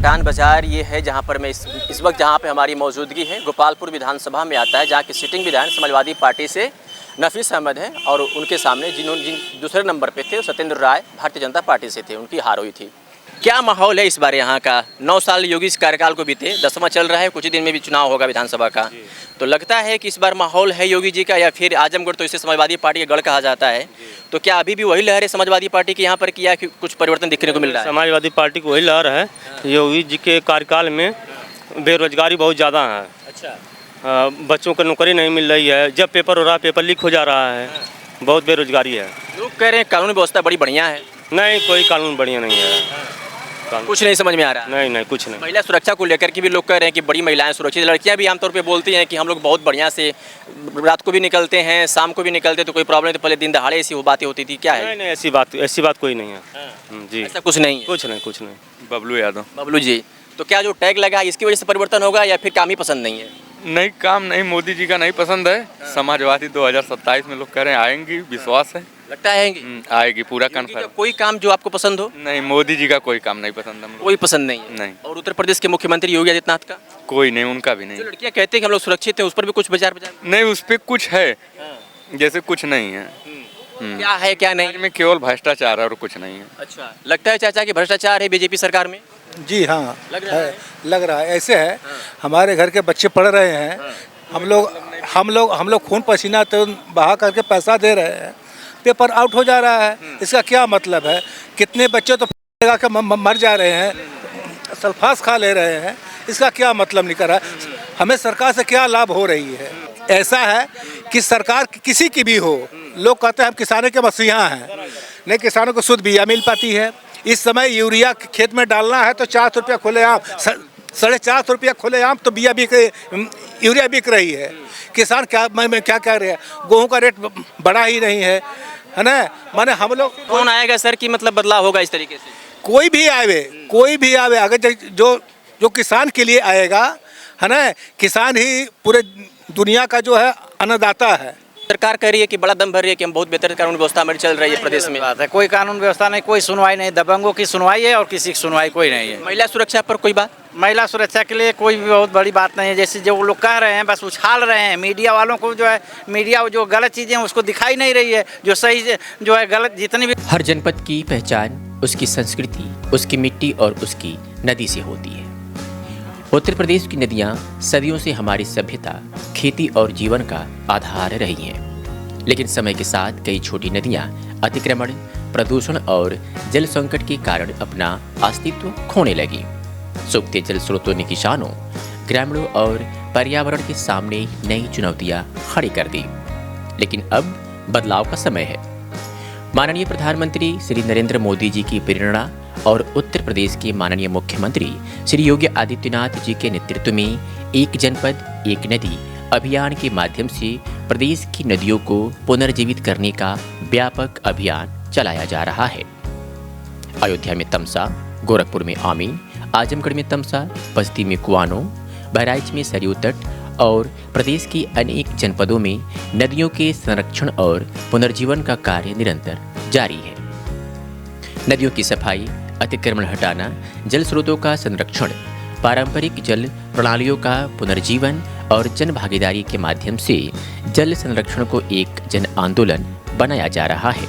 पटान बाज़ार ये है जहाँ पर मैं इस वक्त जहाँ पे हमारी मौजूदगी है गोपालपुर विधानसभा में आता है, जहाँ की सिटिंग विधायक समाजवादी पार्टी से नफीस अहमद हैं और उनके सामने जिन दूसरे नंबर पे थे सत्येंद्र राय भारतीय जनता पार्टी से थे, उनकी हार हुई थी। क्या माहौल है इस बार यहाँ का? 9 साल योगी इस कार्यकाल को बीते, 10वां चल रहा है, कुछ ही दिन में भी चुनाव होगा विधानसभा का, तो लगता है कि इस बार माहौल है योगी जी का, या फिर आजमगढ़ तो इसे समाजवादी पार्टी का गढ़ कहा जाता है, तो क्या अभी भी वही लहर है समाजवादी पार्टी की यहाँ पर, किया कि कुछ परिवर्तन दिखने को मिल रहा है? समाजवादी पार्टी की वही लहर है। योगी जी के कार्यकाल में बेरोजगारी बहुत ज़्यादा है। अच्छा, बच्चों को नौकरी नहीं मिल रही है, जब पेपर हो रहा है पेपर लीक हो जा रहा है, बहुत बेरोजगारी है। लोग कह रहे हैं कानून व्यवस्था बड़ी बढ़िया है। नहीं, कोई कानून बढ़िया नहीं है। कुछ नहीं समझ में आ रहा? नहीं, कुछ नहीं। महिला सुरक्षा को लेकर के भी लोग कह रहे हैं कि बड़ी महिलाएं सुरक्षित, लड़कियां भी आमतौर पे बोलती हैं कि हम लोग बहुत बढ़िया से रात को भी निकलते हैं, शाम को भी निकलते, तो कोई प्रॉब्लम नहीं, तो पहले दिन दहाड़े ऐसी बातें होती थी, क्या है? नहीं, ऐसी बात कोई नहीं है। जी, ऐसा कुछ नहीं है। कुछ नहीं। बबलू यादव। बबलू जी, तो क्या जो टैग लगा है इसकी वजह से परिवर्तन होगा या फिर काम ही पसंद नहीं है? नहीं, काम नहीं, मोदी जी का नहीं पसंद है। समाजवादी 2027 में लोग कह रहे हैं आएंगी, विश्वास है। लगता है आएगी, पूरा योगी का कन्फर्म। कोई काम जो आपको पसंद हो? नहीं, मोदी जी का कोई काम नहीं पसंद हमको। कोई पसंद नहीं है। नहीं। और उत्तर प्रदेश के मुख्यमंत्री योगी आदित्यनाथ का? कोई नहीं, उनका भी नहीं। जो लड़कियां कहते हैं कि हम लोग सुरक्षित हैं, उस पर भी कुछ बाजार नहीं, उस पर कुछ है, जैसे कुछ नहीं है। क्या है क्या नहीं? में केवल भ्रष्टाचार है और कुछ नहीं है। अच्छा, लगता है चाचा कि भ्रष्टाचार है बीजेपी सरकार में? जी हाँ, लग रहा है? लग रहा है। ऐसे है, हमारे घर के बच्चे पढ़ रहे हैं, हम लोग खून पसीना तो बहा करके पैसा दे रहे हैं, पेपर आउट हो जा रहा है। इसका क्या मतलब है? कितने बच्चे तो लगा के मर जा रहे हैं, सल्फास खा ले रहे हैं, इसका क्या मतलब निकल रहा है? हमें सरकार से क्या लाभ हो रही है? ऐसा है कि सरकार किसी की भी हो, लोग कहते हैं हम किसानों के मसीहा हैं, नहीं किसानों को शुद्ध बिया मिल पाती है। इस समय यूरिया खेत में डालना है तो 400 रुपया खुलेआम, 450 रुपया खुलेआम तो बिया बिक, यूरिया बिक रही है। किसान क्या क्या कह रहे हैं, गेहूँ का रेट बढ़ा ही नहीं है ना? माने हम लोग कौन आएगा सर कि मतलब बदलाव होगा इस तरीके से? कोई भी आवे अगर जो किसान के लिए आएगा, है ना? किसान ही पूरे दुनिया का जो है अन्नदाता है। सरकार कह रही है कि बड़ा दम भर रही है कि हम बहुत बेहतर कानून व्यवस्था हमारी चल रही है प्रदेश में। बात है, कोई कानून व्यवस्था नहीं, कोई सुनवाई नहीं, दबंगों की सुनवाई है और किसी की सुनवाई कोई नहीं है। महिला सुरक्षा पर कोई बात? महिला सुरक्षा के लिए कोई भी बहुत बड़ी बात नहीं है। जैसे जो लोग कह रहे हैं बस उछाल रहे हैं, मीडिया वालों को जो है, मीडिया जो गलत चीज़ें उसको दिखाई नहीं रही है, जो सही जो है गलत जितनी भी। हर जनपद की पहचान उसकी संस्कृति, उसकी मिट्टी और उसकी नदी से होती है। उत्तर प्रदेश की नदियाँ सदियों से हमारी सभ्यता, खेती और जीवन का आधार रही हैं। लेकिन समय के साथ कई छोटी नदियाँ अतिक्रमण, प्रदूषण और जल संकट के कारण अपना अस्तित्व खोने लगी। सूखते जल स्रोतों ने किसानों, ग्रामीणों और पर्यावरण के सामने नई चुनौतियाँ खड़ी कर दी। लेकिन अब बदलाव का समय है। माननीय प्रधानमंत्री श्री नरेंद्र मोदी जी की प्रेरणा और उत्तर प्रदेश के माननीय मुख्यमंत्री श्री योगी आदित्यनाथ जी के नेतृत्व में एक जनपद एक नदी अभियान के माध्यम से प्रदेश की नदियों को पुनर्जीवित करने का व्यापक अभियान चलाया जा रहा है। अयोध्या में तमसा, गोरखपुर में आमीन, आजमगढ़ में तमसा, बस्ती में कुआनो, बहराइच में सरयू तट और प्रदेश के अनेक जनपदों में नदियों के संरक्षण और पुनर्जीवन का कार्य निरंतर जारी है। नदियों की सफाई, अतिक्रमण हटाना, जल स्रोतों का संरक्षण, पारंपरिक जल प्रणालियों का पुनर्जीवन और जन भागीदारी के माध्यम से जल संरक्षण को एक जन आंदोलन बनाया जा रहा है।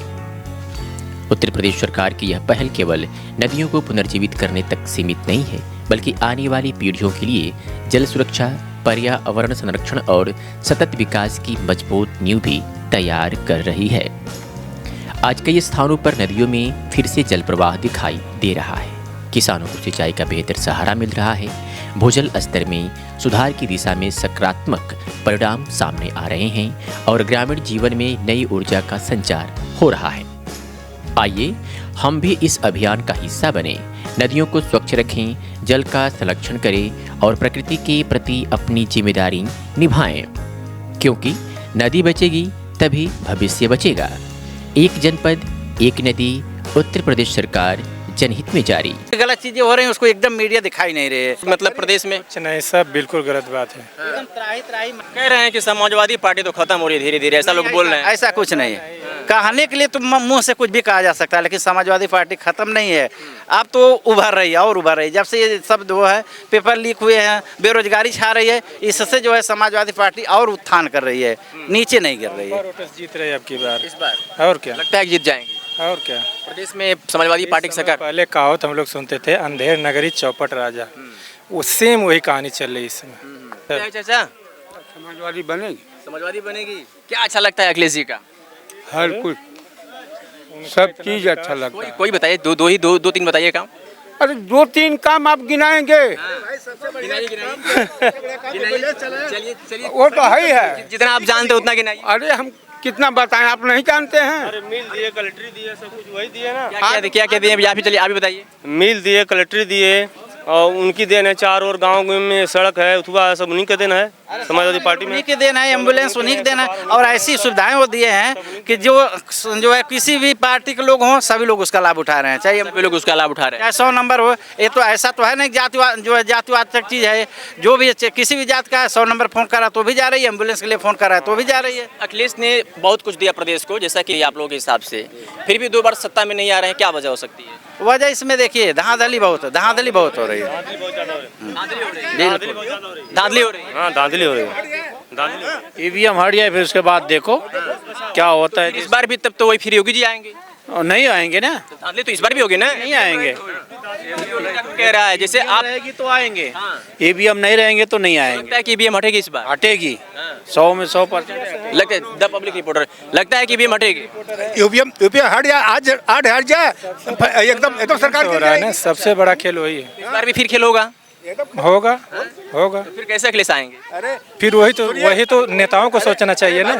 उत्तर प्रदेश सरकार की यह पहल केवल नदियों को पुनर्जीवित करने तक सीमित नहीं है, बल्कि आने वाली पीढ़ियों के लिए जल सुरक्षा, पर्यावरण संरक्षण और सतत विकास की मजबूत नींव भी तैयार कर रही है। आज कई स्थानों पर नदियों में फिर से जल प्रवाह दिखाई दे रहा है। किसानों को सिंचाई का बेहतर सहारा मिल रहा है। भूजल स्तर में सुधार की दिशा में सकारात्मक परिणाम सामने आ रहे हैं और ग्रामीण जीवन में नई ऊर्जा का संचार हो रहा है। आइए हम भी इस अभियान का हिस्सा बने, नदियों को स्वच्छ रखें, जल का संरक्षण करें और प्रकृति के प्रति अपनी जिम्मेदारी निभाएं, क्योंकि नदी बचेगी तभी भविष्य बचेगा। एक जनपद एक नदी, उत्तर प्रदेश सरकार, जनहित में जारी। गलत चीजें हो रही हैं उसको एकदम मीडिया दिखाई नहीं रही है। मतलब प्रदेश में नहीं, सब बिल्कुल गलत बात है। एकदम त्राही कह रहे हैं कि समाजवादी पार्टी तो खत्म हो रही है धीरे धीरे, ऐसा लोग बोल रहे हैं। ऐसा कुछ नहीं है। कहने के लिए तो मुंह से कुछ भी कहा जा सकता है, लेकिन समाजवादी पार्टी खत्म नहीं है, अब तो उभर रही है और उभर रही है। जब से ये सब जो है पेपर लीक हुए हैं, बेरोजगारी छा रही है, इससे जो है समाजवादी पार्टी और उत्थान कर रही है, नीचे नहीं गिर रही है। जीत रहे अब की बार इस बार और क्या, लगता है कि जीत जाएंगे। और क्या। प्रदेश में समाजवादी पार्टी की सरकार। पहले कहावत हम लोग सुनते थे, अंधेर नगरी चौपट राजा, वो सेम वही कहानी चल रही है इसमें। क्या है चाचा, समाजवादी बनेगी, समाजवादी बनेगी? क्या अच्छा लगता है अखिलेश जी का? हर कुछ सब चीज अच्छा लगता है। कोई बताइए, दो तीन बताइए काम। अरे 2-3 काम आप गिनाएंगे, चलिए वो तो है ही है। जितना आप जानते हो उतना गिनाइए। अरे हम कितना बताएं, आप नहीं जानते हैं। अरे मिल दिए, कलेक्ट्री दिए, सब कुछ वही दिए ना। क्या दिए आप ही, चलिए आप भी बताइए। मिल दिए, कलेक्ट्री दिए, और उनकी देन है। चार और गांव में सड़क है, उठवा सब उन्हीं का देन है समाजवादी पार्टी में। उन्हीं के देन है, एम्बुलेंस उन्हीं के देन है, और ऐसी सुविधाएं वो दिए हैं कि जो है किसी भी पार्टी के लोग हों सभी लोग उसका लाभ उठा रहे हैं। चाहे सभी लोग उसका लाभ उठा रहे हैं। चाहे 100 नंबर हो, ये तो ऐसा तो है नहीं जातिवाद, जो है जातिवाद तक चीज़ है। जो भी किसी भी जात का है 100 नंबर फ़ोन करा तो भी जा रही है, एम्बुलेंस के लिए फ़ोन करा तो भी जा रही है। अखिलेश ने बहुत कुछ दिया प्रदेश को, जैसा कि आप लोगों के हिसाब से, फिर भी 2 बार सत्ता में नहीं आ रहे हैं, क्या वजह हो सकती है? वजह इसमें देखिए धांधली बहुत हो रही है। धांधली हो रही है। हाँ, धांधली हो रही है। ईवीएम हट जाए फिर उसके बाद देखो क्या होता है। इस बार भी तब तो वही फिर योगी जी आएंगे। और नहीं आएंगे ना, धांधली तो इस बार भी होगी ना? नहीं आएंगे। कह रहा है जैसे आप रहेगी तो आएंगे, ईवीएम नहीं रहेंगे तो नहीं आएंगे। लगता है कि ईवीएम हटेगी इस बार? हटेगी 100 में 100%। लगता है द पब्लिक रिपोर्टर, लगता है कि ईवीएम हटेगी। यूपीएम हट जाए, आज हट जाए, एकदम सरकार हो रहा है ना, सबसे बड़ा खेल वही है। इस बार भी फिर खेल होगा। होगा फिर कैसे अखिलेश आएंगे? फिर वही तो नेताओं को सोचना चाहिए ना,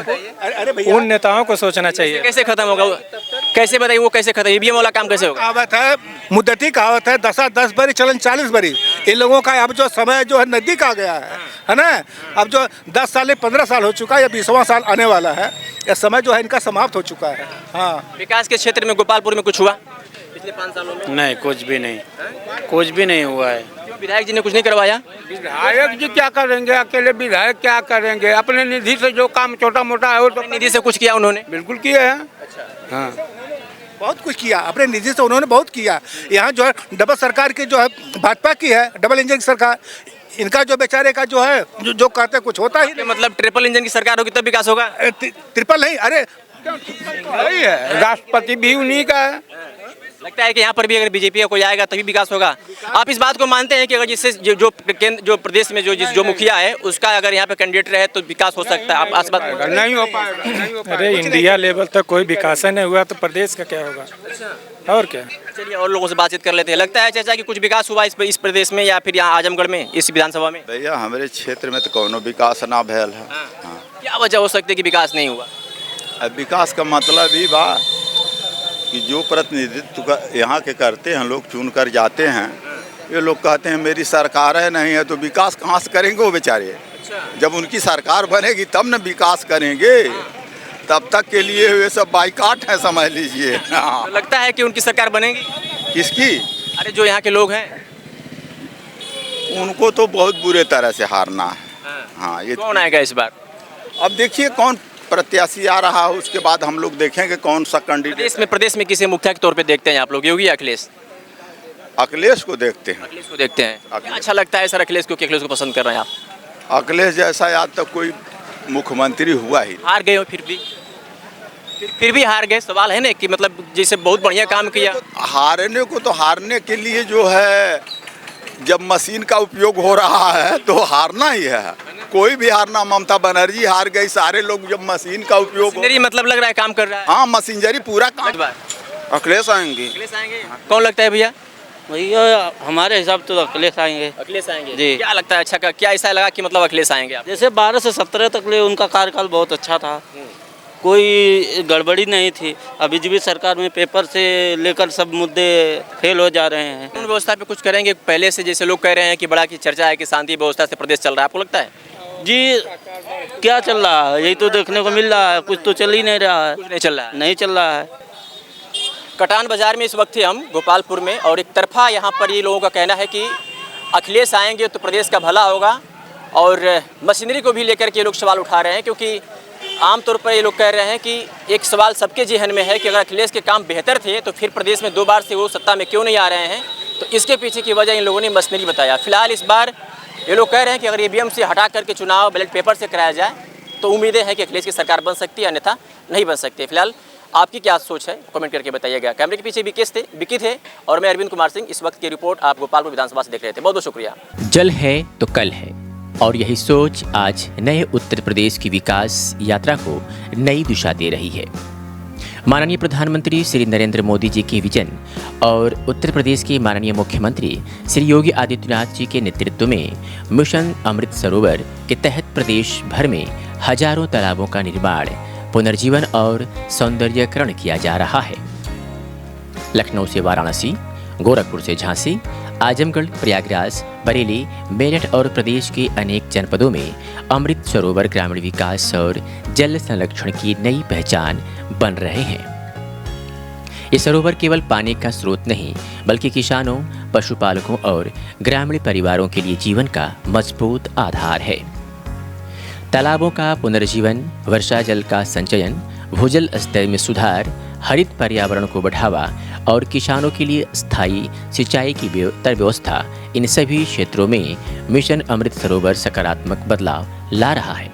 उन नेताओं को सोचना चाहिए। कैसे खत्म होगा? कैसे बताइए, वो कैसे खत्म? ईवीएम वाला काम कैसे होगा? कहावत है, मुद्दती कहावत है, 10 बरी चलन 40 बरी। इन लोगों का अब जो समय जो है नजदीक आ गया है ना। अब जो 10 साल 15 साल हो चुका है, या 20वां साल आने वाला है, यह समय जो है इनका समाप्त हो चुका है। हाँ, विकास के क्षेत्र में गोपालपुर में कुछ हुआ पिछले 5 सालों में? नहीं, कुछ भी नहीं, कुछ भी नहीं हुआ है। क्यों, विधायक जी ने कुछ नहीं करवाया? विधायक जी क्या करेंगे, अकेले विधायक क्या करेंगे? अपने निधि से जो काम छोटा मोटा है वो तो निधि से कुछ किया उन्होंने? बिल्कुल किए हैं। हाँ, बहुत कुछ किया अपने निधि से, उन्होंने बहुत किया। यहाँ जो है डबल सरकार की जो है भाजपा की है, डबल इंजन की सरकार, इनका जो बेचारे का जो है जो कहते हैं कुछ होता ही नहीं। मतलब ट्रिपल इंजन की सरकार होगी तब विकास होगा? ट्रिपल नहीं, अरे वही है, राष्ट्रपति भी उन्हीं का है। लगता है कि यहाँ पर भी अगर बीजेपी का कोई आएगा तभी विकास होगा। आप इस बात को मानते हैं कि अगर जिससे जो प्रदेश में जो मुखिया है उसका अगर यहाँ पे कैंडिडेट रहे तो विकास हो सकता है? आप आस बात नहीं हो पाएगा। अरे इंडिया लेवल तक कोई विकास नहीं हुआ तो प्रदेश का क्या होगा? और क्या। चलिए और लोगों से बातचीत कर लेते हैं। लगता है चाचा कि कुछ विकास हुआ इस प्रदेश में या फिर यहाँ आजमगढ़ में, इस विधानसभा में? भैया हमारे क्षेत्र में तो कोनो विकास ना भयल है। हाँ। क्या वजह हो सकती है कि विकास नहीं हुआ? अब विकास का मतलब ही बा कि जो प्रतिनिधित्व यहाँ के करते हैं लोग, चुन कर जाते हैं, ये लोग कहते हैं मेरी सरकार है, नहीं है तो विकास कहाँ से करेंगे वो बेचारे? जब उनकी सरकार बनेगी तब न विकास करेंगे, तब तक के लिए वे सब बाइकाट है, समझ लीजिए। तो लगता है कि उनकी सरकार बनेगी? किसकी? अरे जो यहाँ के लोग हैं उनको तो बहुत बुरे तरह से हारना है। हाँ, ये कौन आएगा इस बार? अब देखिए कौन प्रत्याशी आ रहा है, उसके बाद हम लोग देखेंगे कौन सा कैंडिडेट। प्रदेश में किसे मुखिया के तौर पे देखते हैं आप लोग, योगी या अखिलेश? अखिलेश को देखते हैं। अखिलेश को देखते हैं। क्या अच्छा लगता है सर अखिलेश को, अखिलेश को पसंद कर रहे हैं आप? अखिलेश जैसा आज तक कोई मुख्यमंत्री हुआ ही। हार गए हो फिर भी हार गए। सवाल है ना कि मतलब जैसे बहुत बढ़िया काम किया। हारने को तो हारने के लिए जो है, जब मशीन का उपयोग हो रहा है तो हारना ही है। कोई भी हारना, ममता बनर्जी हार गई, सारे लोग जब मशीन का उपयोग मतलब लग रहा है काम कर रहा है। हाँ, मशीनरी पूरा काम। अखिलेश आएंगे। अखिलेश आएंगे? कौन लगता है भैया? भैया हमारे हिसाब से तो अखिलेश आएंगे। अखिलेश आएंगे जी। क्या लगता है अच्छा, क्या ऐसा लगा कि मतलब अखिलेश आएंगे आप? जैसे 12 से 17 तक ले उनका कार्यकाल बहुत अच्छा था, कोई गड़बड़ी नहीं थी। अभी बीजेपी सरकार में पेपर से लेकर सब मुद्दे फेल हो जा रहे हैं। कानून व्यवस्था पे कुछ करेंगे? पहले से जैसे लोग कह रहे हैं कि बड़ा की चर्चा है कि शांति व्यवस्था से प्रदेश चल रहा है, आपको लगता है? जी, क्या चल रहा है? यही तो देखने को मिल रहा है, कुछ तो चल ही नहीं रहा है। कुछ नहीं चल रहा है। नहीं चल रहा है। कटान बाजार में इस वक्त थे हम गोपालपुर में, और एक तरफा यहाँ पर ये लोगों का कहना है कि अखिलेश आएंगे तो प्रदेश का भला होगा, और मशीनरी को भी लेकर के लोग सवाल उठा रहे हैं, क्योंकि आमतौर पर ये लोग कह रहे हैं कि एक सवाल सबके जहन में है कि अगर अखिलेश के काम बेहतर थे तो फिर प्रदेश में 2 बार से वो सत्ता में क्यों नहीं आ रहे हैं। तो इसके पीछे की वजह इन लोगों ने मसनरी बताया। फिलहाल इस बार ये लोग कह रहे हैं कि अगर ईवीएम से हटा करके चुनाव बैलेट पेपर से कराया जाए तो उम्मीदें हैं कि अखिलेश की सरकार बन सकती है, अन्यथा नहीं बन सकती। फिलहाल आपकी क्या सोच है, कमेंट करके बताइएगा। कैमरे के पीछे विकी थे और मैं अरविंद कुमार सिंह। इस वक्त की रिपोर्ट आप गोपालपुर विधानसभा से देख रहे थे। बहुत बहुत शुक्रिया। जल है तो कल है, और यही सोच आज नए उत्तर प्रदेश की विकास यात्रा को नई दिशा दे रही है। माननीय प्रधानमंत्री श्री नरेंद्र मोदी जी के विजन और उत्तर प्रदेश के माननीय मुख्यमंत्री श्री योगी आदित्यनाथ जी के नेतृत्व में मिशन अमृत सरोवर के तहत प्रदेश भर में हजारों तालाबों का निर्माण, पुनर्जीवन और सौंदर्यीकरण किया जा रहा है। लखनऊ से वाराणसी, गोरखपुर से झांसी, आजमगढ़, प्रयागराज, बरेली, मेरठ और प्रदेश के अनेक जनपदों में अमृत सरोवर ग्रामीण विकास और जल संरक्षण की नई पहचान बन रहे हैं। ये सरोवर केवल पानी का स्रोत नहीं, बल्कि किसानों, पशुपालकों और ग्रामीण परिवारों के लिए जीवन का मजबूत आधार है। तालाबों का पुनर्जीवन, वर्षा जल का संचयन, भूजल स्तर में सुधार, हरित पर्यावरण को बढ़ावा और किसानों के लिए स्थायी सिंचाई की बेहतर व्यवस्था, इन सभी क्षेत्रों में मिशन अमृत सरोवर सकारात्मक बदलाव ला रहा है।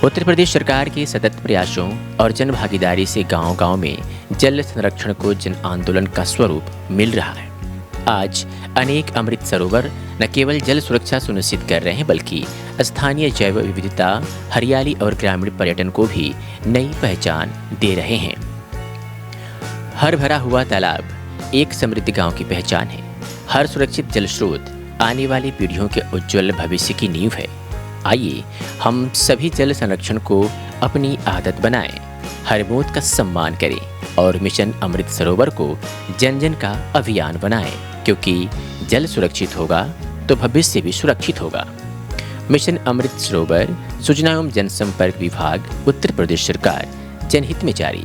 उत्तर प्रदेश सरकार के सतत प्रयासों और जन भागीदारी से गांव-गांव में जल संरक्षण को जन आंदोलन का स्वरूप मिल रहा है। आज अनेक अमृत सरोवर न केवल जल सुरक्षा सुनिश्चित कर रहे हैं, बल्कि स्थानीय जैव विविधता, हरियाली और ग्रामीण पर्यटन को भी नई पहचान दे रहे हैं। हर भरा हुआ तालाब एक समृद्ध गांव की पहचान है। हर सुरक्षित जल स्रोत आने वाली पीढ़ियों के उज्जवल भविष्य की नींव है। आइए हम सभी जल संरक्षण को अपनी आदत बनाएं, हर बूंद का सम्मान करें और मिशन अमृत सरोवर को जन जन का अभियान बनाएं, क्योंकि जल सुरक्षित होगा तो भविष्य भी सुरक्षित होगा। मिशन अमृत सरोवर, सूचना एवं जनसंपर्क विभाग, उत्तर प्रदेश सरकार, जनहित में जारी।